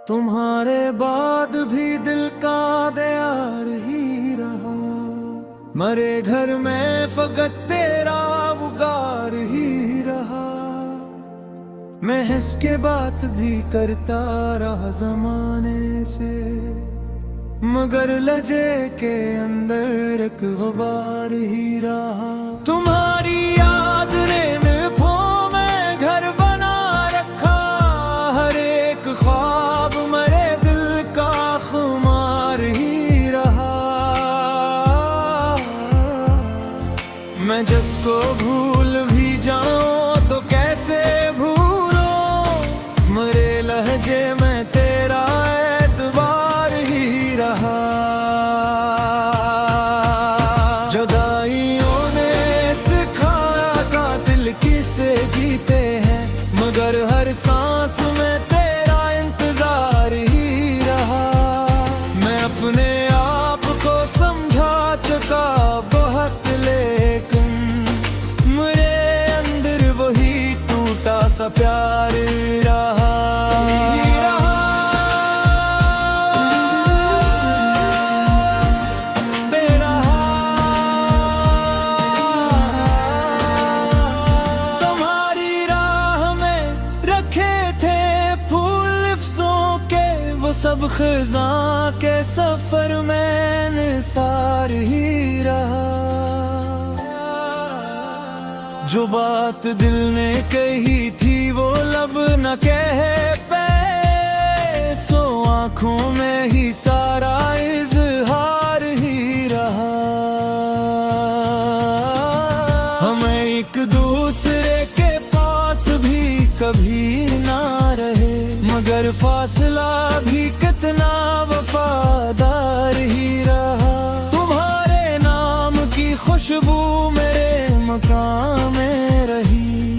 तुम्हारे बाद भी दिल का दयार ही रहा। मरे घर में फकत तेरा उगार ही रहा। मैं हंस के बात भी करता रहा जमाने से, मगर लजे के अंदर एक गुबार ही रहा। तुम्हारी याद ने मुझको मैं घर बना रखा। हर एक ख्वाब मेरे दिल का खुमार ही रहा। मैं जिसको भूल भी जाऊं तो कैसे भूलो, मरे लहजे में तेरा एतबार ही रहा। जुदाइयों ने सिखाया कातिल किसे जीते हैं, मगर हर सांस में तेरा इंतजार ही रहा। मैं अपने आप को समझा चुका बहुत, लेकिन मेरे अंदर वही टूटा सा प्यार रहा। सब खिज़ां के सफर में निसार ही रहा। जो बात दिल ने कही थी वो लब न कह पाए, सो आँखों में ही सारा इज़हार ही रहा। हमें एक दूसरे के पास भी कभी ना रहे, मगर फासला भी कितना वफादार ही रहा। तुम्हारे नाम की खुशबू मेरे मकान में रही,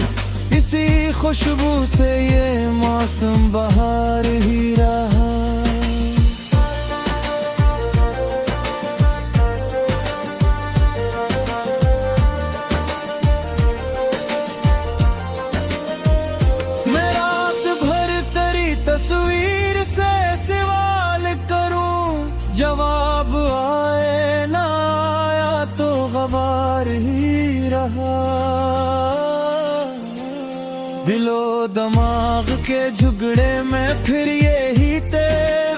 इसी खुशबू से ये मौसम बहार ही रहा। तस्वीर से सवाल करूं, जवाब आए ना आया तो गवार ही रहा। दिलो दिमाग के झगड़े में फिर यही ते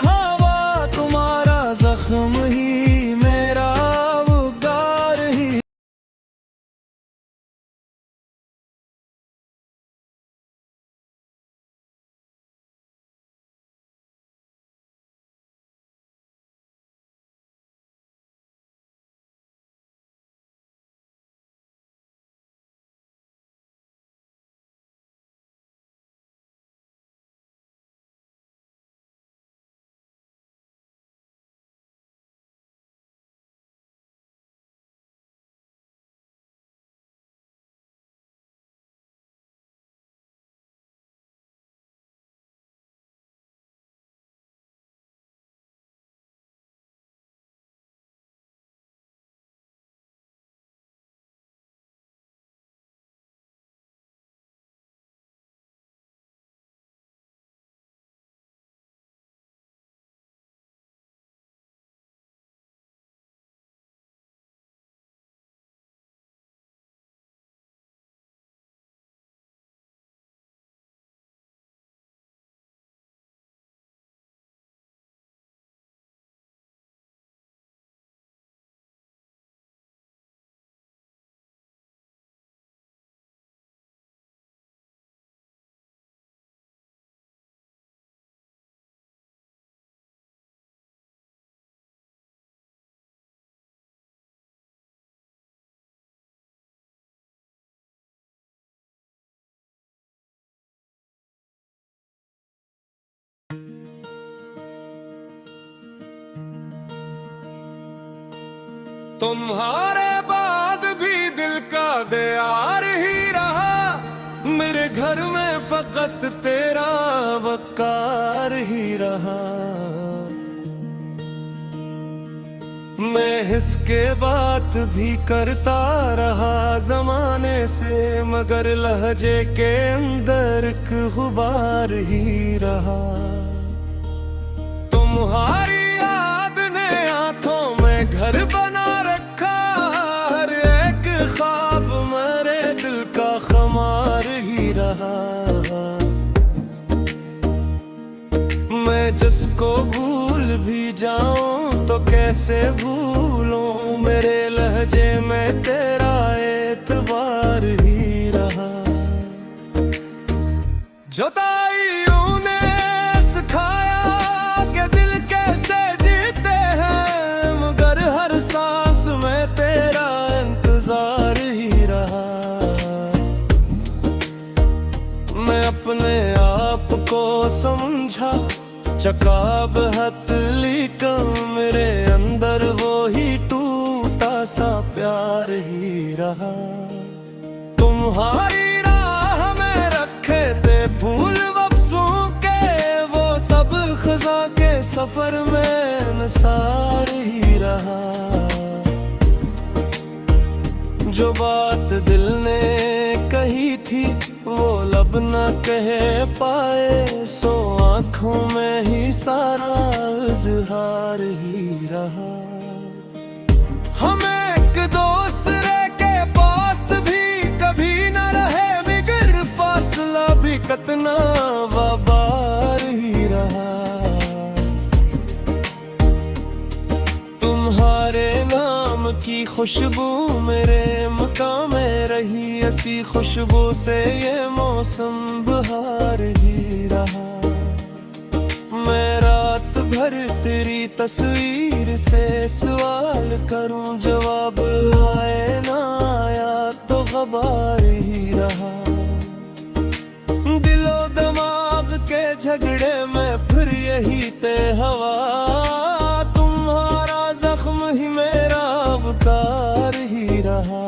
हवा, तुम्हारा जख्म ही मेरा उगार ही। तुम्हारे बाद भी दिल का दयार ही रहा। मेरे घर में फकत तेरा वकार ही रहा। मैं इसके बात भी करता रहा जमाने से, मगर लहजे के अंदर एक गुबार ही रहा। तुम्हारी याद ने आंखों में घर बना रखा, हर एक ख्वाब मेरे दिल का खुमार ही रहा। मैं जिसको भूल भी जाऊं तो कैसे भूलूं, मेरे लहजे में तेरा एतबार ही रहा। जुदाइयों ने सिखाया कि दिल कैसे जीते हैं, मगर हर सांस में तेरा इंतजार ही रहा। मैं अपने आप को समझा चकाब हथली कम, मेरे अंदर वो ही टूटा सा प्यार ही रहा। तुम्हारी राह में रखे थे फूल वफ्सों के, वो सब खज़ां के सफर में निसार ही रहा। जो बात दिल ने कही थी वो लब न कह पाए, सो आँखों में ही सारा इज़हार ही रहा। हम एक दूसरे के पास भी कभी न रहे, मगर फासला भी कितना वाबार ही रहा। तुम्हारे नाम की खुशबू मेरे मकाम में रही, ऐसी खुशबू से ये मौसम बहार ही रहा। मैं रात भर तेरी तस्वीर से सवाल करूं, जवाब आए ना आया तो गबार ही रहा। दिलो दिमाग के झगड़े में फिर यही ते हवा, तुम्हारा जख्म ही मेरा अवतार ही रहा।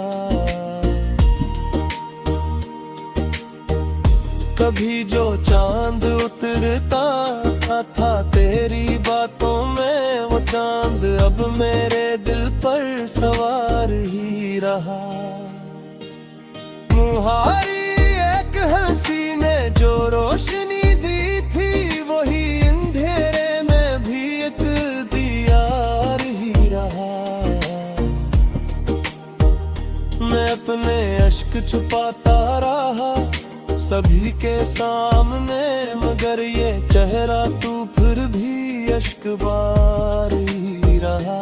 कभी जो चांद उतरता था तेरी बातों में, वो चांद अब मेरे दिल पर सवार ही रहा। तुम्हारी एक हंसी ने जो रोशनी दी थी, वही अंधेरे में भी एक दियार ही रहा। मैं अपने अश्क छुपाता रहा सभी के सामने, मगर ये चेहरा तू फिर भी अश्क बार ही रहा।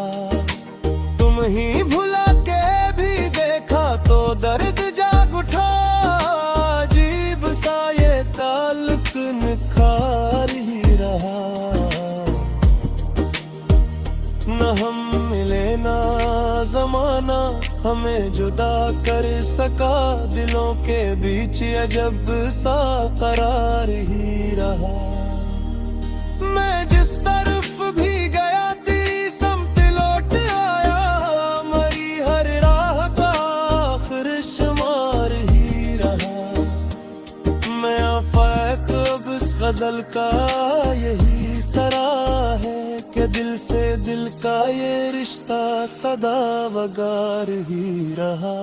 तुम ही भुला के भी देखा तो दर्द जाग उठा, अजीब सा ये ताल्लुक निखार ही रहा। न हम मिले ना जमाना हमें जुदा कर सका, दिलों के बीच अजब सा करार ही रहा। मैं जिस तरफ भी गया तेरी समत लौट आया, मरी हर राह का आखिर शुमार ही रहा। मैं आफाक अब इस गजल का यही सरा है, कि दिल से दिल का ये रिश्ता सदा वगार ही रहा।